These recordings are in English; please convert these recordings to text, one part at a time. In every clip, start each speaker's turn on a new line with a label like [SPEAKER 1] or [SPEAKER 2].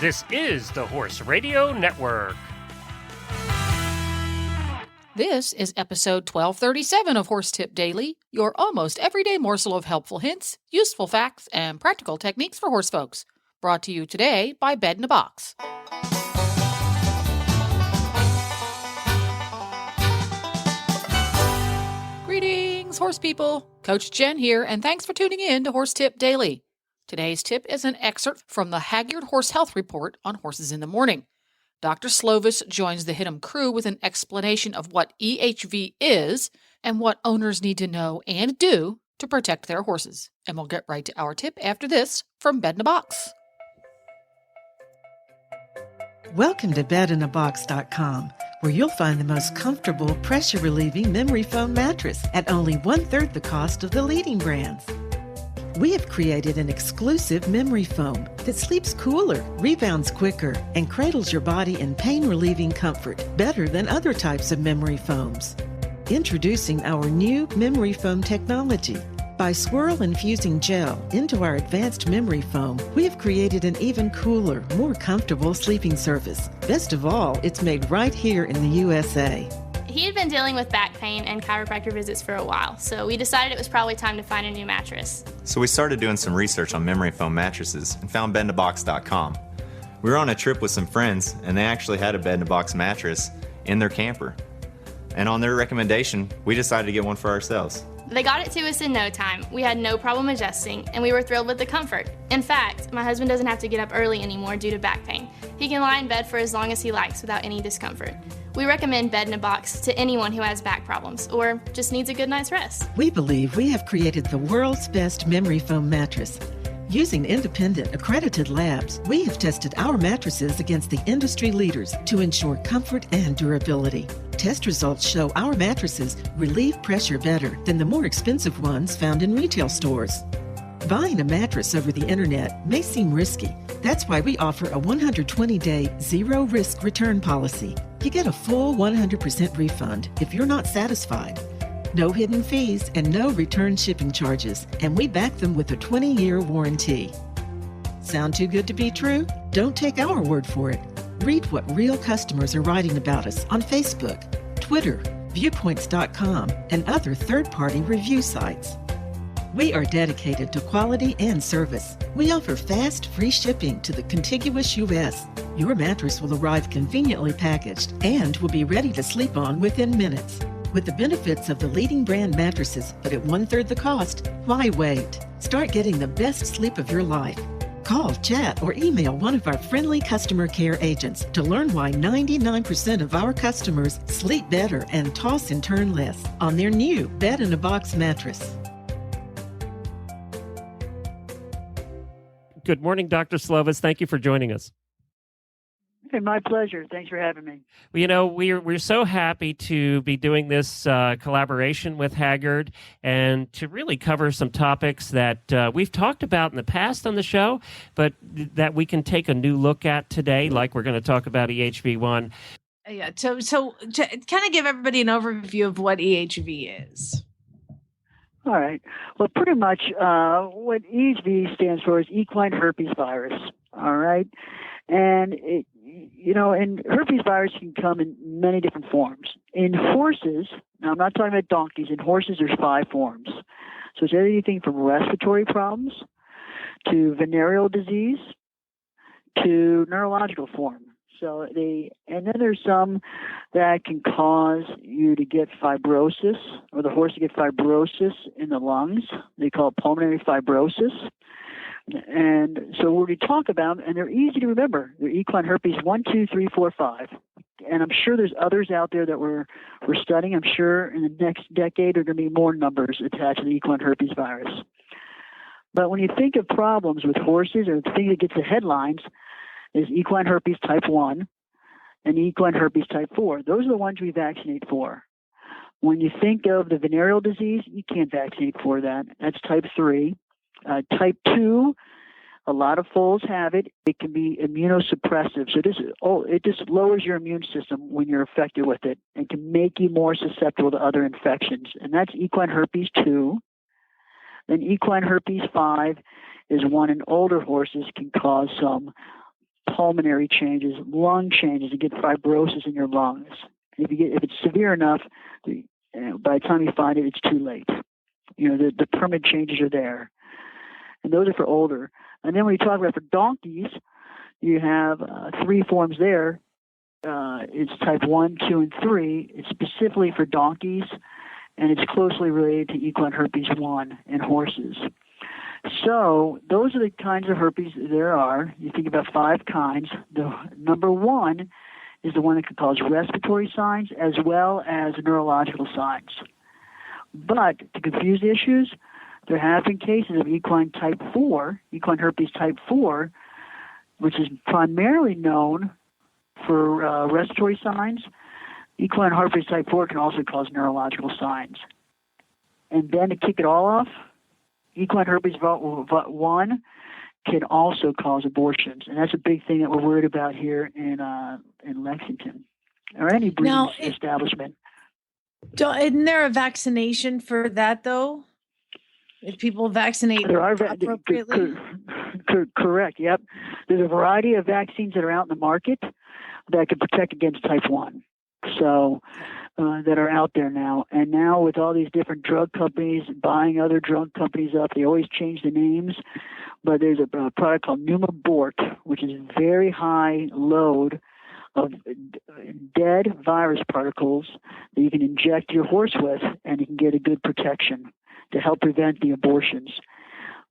[SPEAKER 1] This is the Horse Radio Network.
[SPEAKER 2] This is episode 1237 of Horse Tip Daily, your almost everyday morsel of helpful hints, useful facts, and practical techniques for horse folks. Brought to you today by Bed in a Box. Greetings, horse people. Coach Jen here, and thanks for tuning in to Horse Tip Daily. Today's tip is an excerpt from the Hagyard Horse Health Report on Horses in the Morning. Dr. Slovis joins the Hit'em crew with an explanation of what EHV is and what owners need to know and do to protect their horses. And we'll get right to our tip after this from Bed in a Box.
[SPEAKER 3] Welcome to bedinabox.com, where you'll find the most comfortable, pressure-relieving memory foam mattress at only 1/3 the cost of the leading brands. We have created an exclusive memory foam that sleeps cooler, rebounds quicker, and cradles your body in pain-relieving comfort better than other types of memory foams. Introducing our new memory foam technology. By swirl-infusing gel into our advanced memory foam, we have created an even cooler, more comfortable sleeping surface. Best of all, it's made right here in the USA.
[SPEAKER 4] He had been dealing with back pain and chiropractor visits for a while, so we decided it was probably time to find a new mattress.
[SPEAKER 5] So we started doing some research on memory foam mattresses and found bedinabox.com. We were on a trip with some friends, and they actually had a bed-in-a-box mattress in their camper. And on their recommendation, we decided to get one for ourselves.
[SPEAKER 4] They got it to us in no time. We had no problem adjusting, and we were thrilled with the comfort. In fact, my husband doesn't have to get up early anymore due to back pain. He can lie in bed for as long as he likes without any discomfort. We recommend Bed in a Box to anyone who has back problems or just needs a good night's rest.
[SPEAKER 3] We believe we have created the world's best memory foam mattress. Using independent, accredited labs, we have tested our mattresses against the industry leaders to ensure comfort and durability. Test results show our mattresses relieve pressure better than the more expensive ones found in retail stores. Buying a mattress over the internet may seem risky. That's why we offer a 120-day zero-risk return policy. You get a full 100% refund if you're not satisfied. No hidden fees and no return shipping charges, and we back them with a 20-year warranty. Sound too good to be true? Don't take our word for it. Read what real customers are writing about us on Facebook, Twitter, Viewpoints.com, and other third-party review sites. We are dedicated to quality and service. We offer fast, free shipping to the contiguous U.S. Your mattress will arrive conveniently packaged and will be ready to sleep on within minutes. With the benefits of the leading brand mattresses, but at 1/3 the cost, why wait? Start getting the best sleep of your life. Call, chat, or email one of our friendly customer care agents to learn why 99% of our customers sleep better and toss and turn less on their new Bed in a Box mattress.
[SPEAKER 1] Good morning, Dr. Slovis. Thank you for joining us.
[SPEAKER 6] Hey, my pleasure. Thanks for having me.
[SPEAKER 1] Well, you know, we're so happy to be doing this collaboration with Hagyard and to really cover some topics that we've talked about in the past on the show, but that we can take a new look at today, like we're going to talk about EHV1.
[SPEAKER 7] Yeah. So to kind of give everybody an overview of what EHV is.
[SPEAKER 6] All right. Well, pretty much what EHV stands for is equine herpes virus. All right. And and herpes virus can come in many different forms. In horses, now I'm not talking about donkeys, in horses there's 5 forms. So it's anything from respiratory problems to venereal disease to neurological form. And then there's some that can cause you to get fibrosis, or the horse to get fibrosis in the lungs. They call it pulmonary fibrosis. And so what we talk about, and they're easy to remember, they're equine herpes 1, 2, 3, 4, 5. And I'm sure there's others out there that we're studying. I'm sure in the next decade there are going to be more numbers attached to the equine herpes virus. But when you think of problems with horses, or the thing that gets the headlines is equine herpes type 1 and equine herpes type 4. Those are the ones we vaccinate for. When you think of the venereal disease, you can't vaccinate for that. That's type 3. Type 2, a lot of foals have it. It can be immunosuppressive. So it just lowers your immune system when you're affected with it and can make you more susceptible to other infections. And that's equine herpes 2. Then equine herpes 5 is one in older horses, can cause some pulmonary changes, lung changes, and get fibrosis in your lungs. If it's severe enough, by the time you find it, it's too late. The permanent changes are there, and those are for older. And then when you talk about for donkeys, you have 3 forms there. It's type 1, 2, and 3. It's specifically for donkeys, and it's closely related to equine herpes 1 in horses. So those are the kinds of herpes there are. You think about 5 kinds. The number 1 is the one that can cause respiratory signs as well as neurological signs. But to confuse issues, there have been cases of equine type 4, equine herpes type 4, which is primarily known for respiratory signs. Equine herpes type 4 can also cause neurological signs. And then to kick it all off, equine herpes 1 can also cause abortions, and that's a big thing that we're worried about here in Lexington or any breeding establishment.
[SPEAKER 7] Isn't there a vaccination for that, though? If people vaccinate appropriately?
[SPEAKER 6] Correct, yep. There's a variety of vaccines that are out in the market that can protect against type 1. So that are out there now. And now with all these different drug companies buying other drug companies up, they always change the names. But there's a product called Pneumabort, which is a very high load of dead virus particles that you can inject your horse with, and you can get a good protection to help prevent the abortions.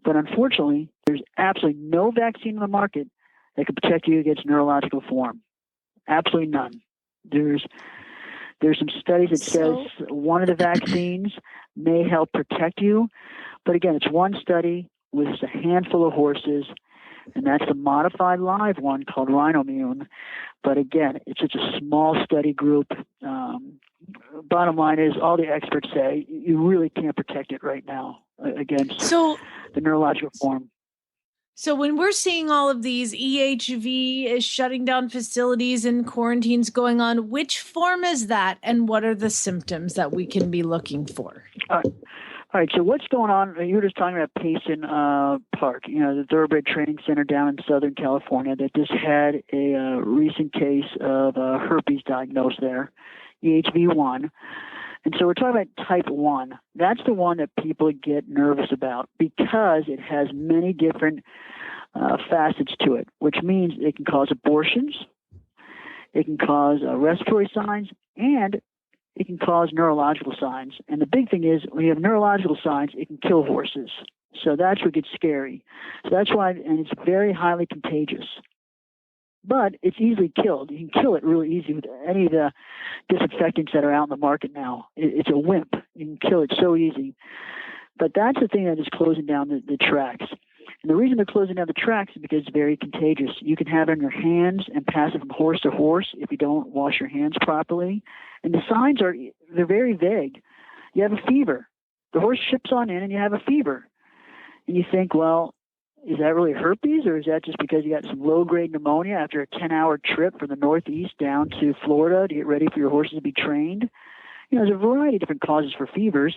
[SPEAKER 6] But unfortunately, there's absolutely no vaccine in the market that can protect you against neurological form. Absolutely none. There's some studies that says one of the vaccines may help protect you, but again, it's one study with just a handful of horses, and that's the modified live one called Rhinomune. But again, it's such a small study group. Bottom line is, all the experts say you really can't protect it right now against the neurological form.
[SPEAKER 7] So when we're seeing all of these EHV is shutting down facilities and quarantines going on, which form is that, and what are the symptoms that we can be looking for?
[SPEAKER 6] All right, so what's going on? You were just talking about Payson Park, the thoroughbred training center down in Southern California that just had a recent case of herpes diagnosed there, EHV1. And so we're talking about type 1. That's the one that people get nervous about because it has many different facets to it, which means it can cause abortions, it can cause respiratory signs, and it can cause neurological signs. And the big thing is, when you have neurological signs, it can kill horses. So that's what gets scary. So that's why, and it's very highly contagious. But it's easily killed. You can kill it really easy with any of the disinfectants that are out in the market now. It's a wimp. You can kill it so easy. But that's the thing that is closing down the tracks. And the reason they're closing down the tracks is because it's very contagious. You can have it in your hands and pass it from horse to horse if you don't wash your hands properly. And the signs they're very vague. You have a fever. The horse ships on in and you have a fever. And you think, well, is that really herpes, or is that just because you got some low-grade pneumonia after a 10-hour trip from the Northeast down to Florida to get ready for your horses to be trained? There's a variety of different causes for fevers,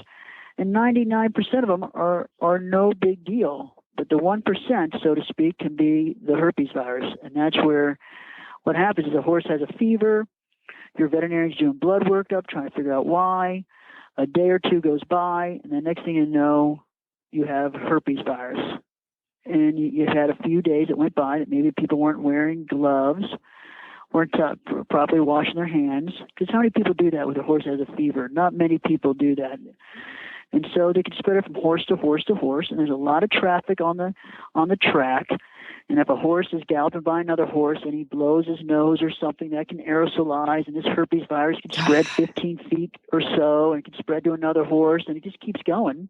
[SPEAKER 6] and 99% of them are no big deal. But the 1%, so to speak, can be the herpes virus, and that's where what happens is a horse has a fever, your veterinarian's doing blood work up, trying to figure out why. A day or two goes by, and the next thing you know, you have herpes virus. And you had a few days that went by that maybe people weren't wearing gloves, weren't properly washing their hands. Because how many people do that with a horse that has a fever? Not many people do that. And so they can spread it from horse to horse to horse. And there's a lot of traffic on the track. And if a horse is galloping by another horse and he blows his nose or something, that can aerosolize. And this herpes virus can spread 15 feet or so, and it can spread to another horse, and it just keeps going.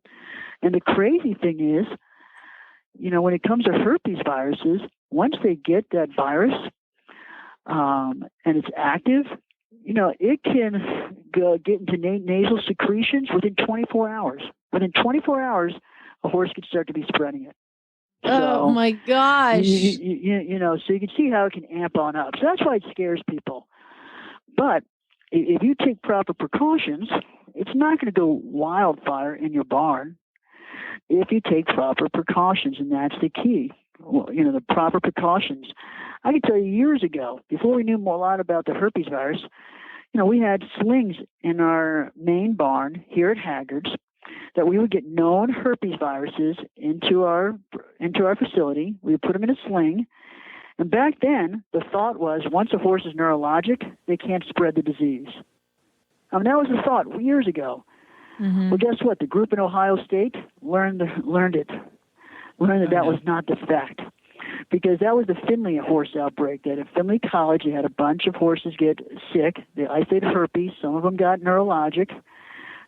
[SPEAKER 6] And the crazy thing is, when it comes to herpes viruses, once they get that virus and it's active, it can get into nasal secretions within 24 hours. Within 24 hours, a horse could start to be spreading it.
[SPEAKER 7] Oh, my gosh.
[SPEAKER 6] So you can see how it can amp on up. So that's why it scares people. But if you take proper precautions, it's not going to go wildfire in your barn if you take proper precautions, and that's the key. the proper precautions. I can tell you years ago, before we knew a lot about the herpes virus, we had slings in our main barn here at Hagyard's that we would get known herpes viruses into our facility. We would put them in a sling. And back then, the thought was once a horse is neurologic, they can't spread the disease. I mean, that was the thought years ago. Mm-hmm. Well, guess what? The group in Ohio State learned that was not the fact. Because that was the Findlay horse outbreak. That at Findlay College, they had a bunch of horses get sick. They isolated herpes. Some of them got neurologic.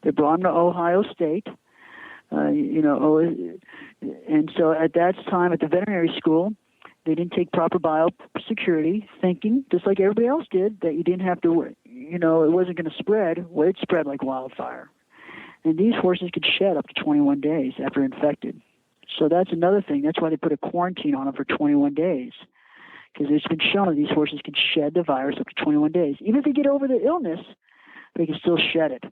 [SPEAKER 6] They brought them to Ohio State. And so at that time, at the veterinary school, they didn't take proper biosecurity, thinking, just like everybody else did, that you didn't have to, it wasn't going to spread. Well, it spread like wildfire. And these horses could shed up to 21 days after infected. So that's another thing. That's why they put a quarantine on them for 21 days. Because it's been shown that these horses can shed the virus up to 21 days. Even if they get over the illness, they can still shed it.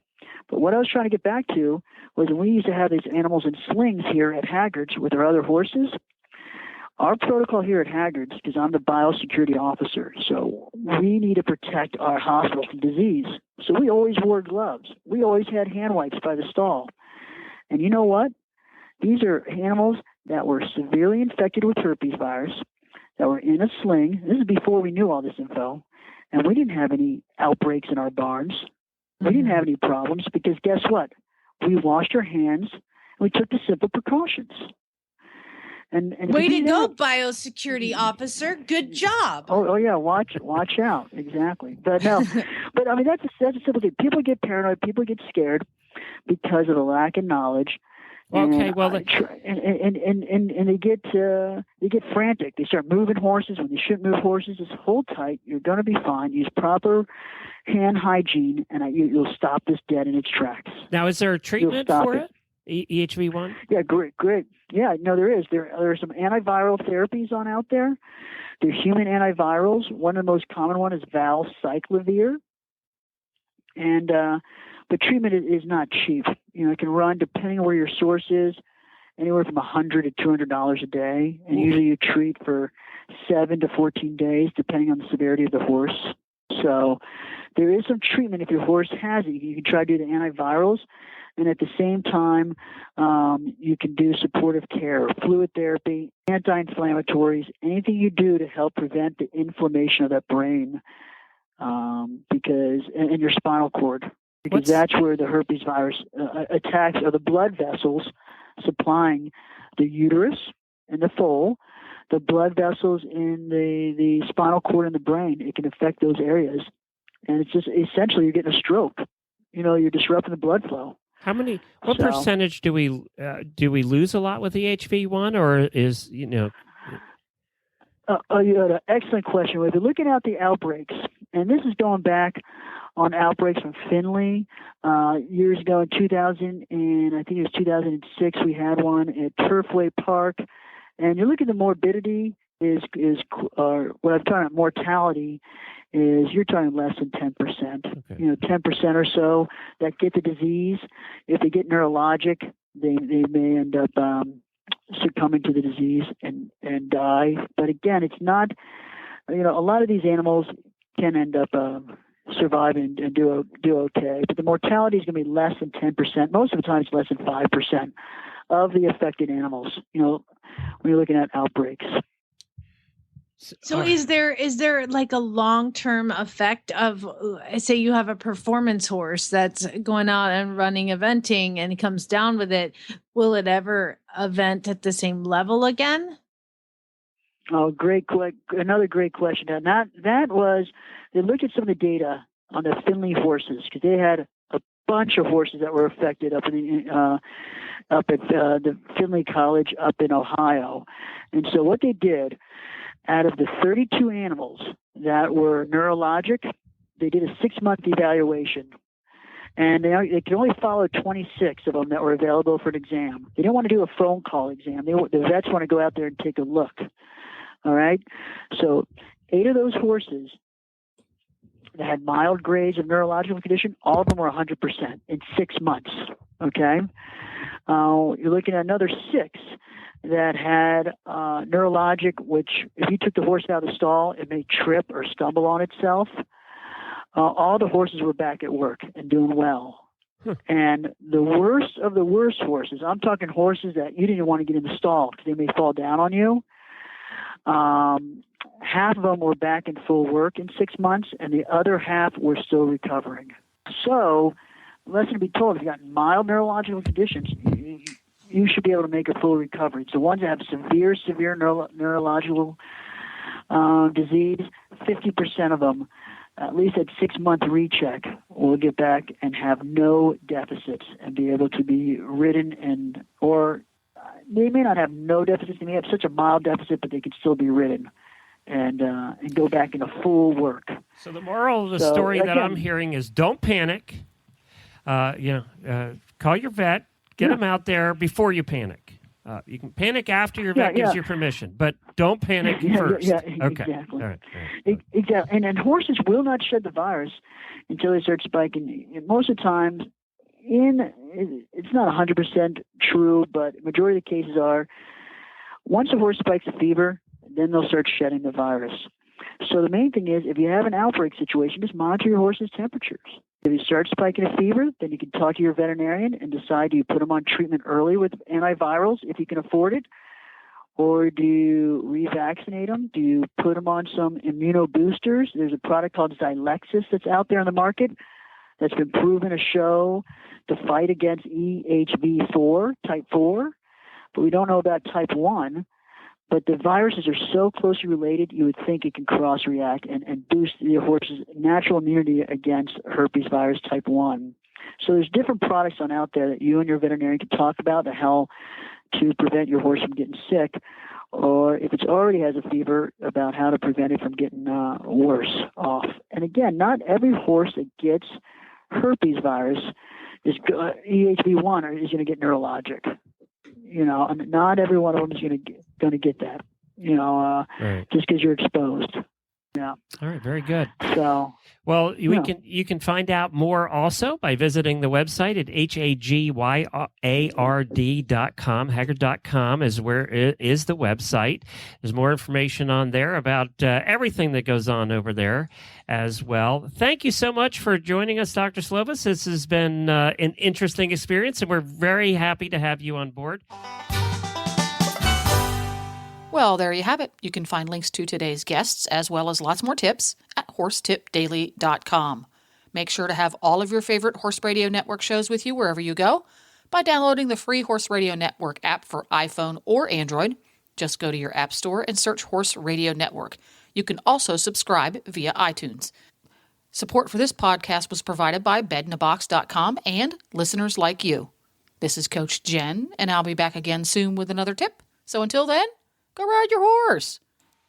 [SPEAKER 6] But what I was trying to get back to was when we used to have these animals in slings here at Hagyard's with our other horses, our protocol here at Hagyard's, because I'm the biosecurity officer, so we need to protect our hospital from disease. So we always wore gloves. We always had hand wipes by the stall. And you know what? These are animals that were severely infected with herpes virus, that were in a sling. This is before we knew all this info. And we didn't have any outbreaks in our barns. We didn't have any problems because guess what? We washed our hands and we took the simple precautions. And
[SPEAKER 7] way to go, biosecurity officer. Good job.
[SPEAKER 6] Oh yeah, watch out. Exactly. But no, but I mean that's a simple thing. People get paranoid. People get scared because of the lack of knowledge.
[SPEAKER 1] Okay, well,
[SPEAKER 6] and they get frantic. They start moving horses when they shouldn't move horses. Just hold tight. You're going to be fine. Use proper hand hygiene, and you'll stop this dead in its tracks.
[SPEAKER 1] Now, is there a treatment for it? EHV1?
[SPEAKER 6] Yeah, great. Yeah, no, there is. There are some antiviral therapies out there. They're human antivirals. One of the most common one is valcyclovir, and but treatment is not cheap. It can run, depending on where your source is, anywhere from $100 to $200 a day. And usually you treat for 7 to 14 days, depending on the severity of the horse. So there is some treatment if your horse has it. You can try to do the antivirals. And at the same time, you can do supportive care, fluid therapy, anti-inflammatories, anything you do to help prevent the inflammation of that brain and your spinal cord. Because that's where the herpes virus attacks, are the blood vessels supplying the uterus and the foal, the blood vessels in the spinal cord and the brain. It can affect those areas. And it's just essentially you're getting a stroke. You're disrupting the blood flow.
[SPEAKER 1] What percentage do we lose a lot with the EHV1, or is,
[SPEAKER 6] you had an excellent question. We've been looking at the outbreaks, and this is going back on outbreaks from Findlay. Years ago in 2000, and I think it was 2006, we had one at Turfway Park. And you look at the morbidity what I'm talking about mortality is you're talking less than 10%. Okay. 10% or so that get the disease. If they get neurologic, they may end up succumbing to the disease and die. But again, it's not, a lot of these animals can end up surviving and do okay. But the mortality is going to be less than 10%. Most of the time, it's less than 5% of the affected animals, when you're looking at outbreaks.
[SPEAKER 7] So is there like a long-term effect of, say you have a performance horse that's going out and running eventing and comes down with it, will it ever event at the same level again?
[SPEAKER 6] Oh, another great question. And they looked at some of the data on the Findlay horses because they had a bunch of horses that were affected up at the Findlay College up in Ohio. And so what they did, out of the 32 animals that were neurologic, they did a 6-month evaluation. And they could only follow 26 of them that were available for an exam. They didn't want to do a phone call exam. The vets want to go out there and take a look. All right? So 8 of those horses that had mild grades of neurological condition, all of them were 100% in 6 months. Okay? You're looking at another 6 that had neurologic, which if you took the horse out of the stall, it may trip or stumble on itself. All the horses were back at work and doing well. And the worst of the worst horses, I'm talking horses that you didn't even want to get in the stall because they may fall down on you. Half of them were back in full work in 6 months, and the other half were still recovering. So, lesson to be told, if you've got mild neurological conditions, you should be able to make a full recovery. It's the ones that have severe neurological disease, 50% of them, at least at 6-month recheck, will get back and have no deficits and be able to be ridden, or they may not have no deficits. They may have such a mild deficit, but they could still be ridden and go back into full work.
[SPEAKER 1] So the moral of the story that I'm hearing is don't panic. Call your vet, get them out there before you panic. You can panic after your vet gives you permission, but don't panic first. Okay.
[SPEAKER 6] Exactly.
[SPEAKER 1] All right.
[SPEAKER 6] Exactly. And horses will not shed the virus until they start spiking. And most of the time, it's not 100% true, but majority of the cases are, once a horse spikes a fever, then they'll start shedding the virus. So the main thing is, if you have an outbreak situation, just monitor your horse's temperatures. If you start spiking a fever, then you can talk to your veterinarian and decide, do you put them on treatment early with antivirals if you can afford it? Or do you revaccinate them? Do you put them on some immunoboosters? There's a product called Xylexis that's out there on the market that's been proven to show to fight against EHV4, type 4, but we don't know about type 1. But the viruses are so closely related, you would think it can cross-react and boost your horse's natural immunity against herpes virus type 1. So there's different products out there that you and your veterinarian can talk about how to prevent your horse from getting sick, or if it already has a fever, about how to prevent it from getting worse off. And again, not every horse that gets herpes virus is EHV1 is going to get neurologic. And not every one of them is going to get that. Right. Just because you're exposed. Yeah.
[SPEAKER 1] All right. Very good.
[SPEAKER 6] So,
[SPEAKER 1] well, you can find out more also by visiting the website at hagyard.com. Hagyard.com is the website. There's more information on there about everything that goes on over there as well. Thank you so much for joining us, Dr. Slovis. This has been an interesting experience, and we're very happy to have you on board.
[SPEAKER 2] Well, there you have it. You can find links to today's guests as well as lots more tips at horsetipdaily.com. Make sure to have all of your favorite Horse Radio Network shows with you wherever you go by downloading the free Horse Radio Network app for iPhone or Android. Just go to your app store and search Horse Radio Network. You can also subscribe via iTunes. Support for this podcast was provided by bedinabox.com and listeners like you. This is Coach Jen, and I'll be back again soon with another tip. So until then, go ride your horse.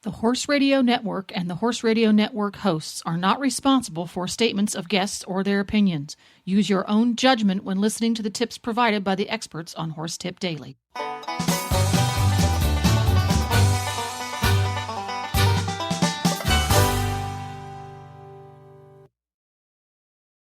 [SPEAKER 2] The Horse Radio Network and the Horse Radio Network hosts are not responsible for statements of guests or their opinions. Use your own judgment when listening to the tips provided by the experts on Horse Tip Daily.